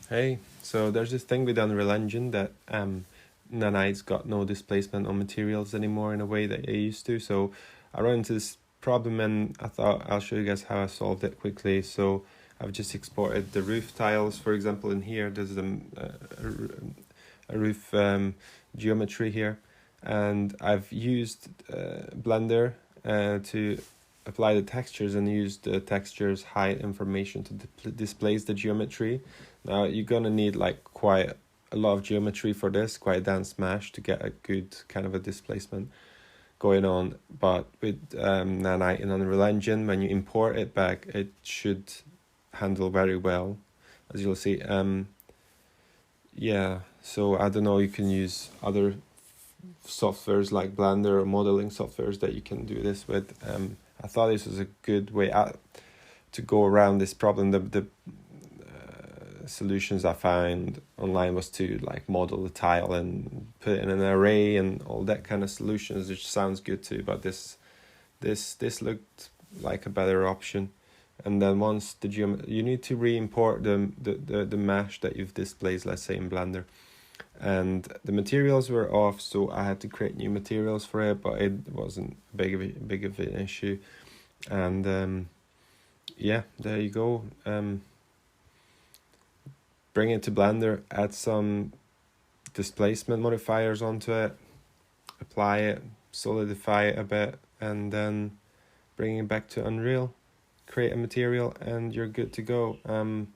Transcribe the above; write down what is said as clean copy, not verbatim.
Hey, so there's this thing with Unreal Engine that Nanite's got no displacement on materials anymore in a way that it used to. So I ran into this problem and I thought I'll show you guys how I solved it quickly. So I've just exported the roof tiles, for example, in here. There's a roof geometry here, and I've used Blender to apply the textures and use the textures height information to displace the geometry. Now you're gonna need like quite a lot of geometry for this, quite a dense mesh to get a good kind of a displacement going on. But with Nanite and Unreal Engine, when you import it back, it should handle very well, as you'll see. Yeah, so I don't know, you can use other softwares like Blender or modeling softwares that you can do this with. I thought this was a good way out to go around this problem. The solutions I found online was to like model the tile and put it in an array and all that kind of solutions, which sounds good too. But this looked like a better option. And then once you need to re-import the mesh that you've displaced, let's say in Blender. And the materials were off, so I had to create new materials for it, but it wasn't big of an issue. And yeah, there you go. Bring it to Blender, add some displacement modifiers onto it, apply it, solidify it a bit, and then bring it back to Unreal, create a material, and you're good to go. And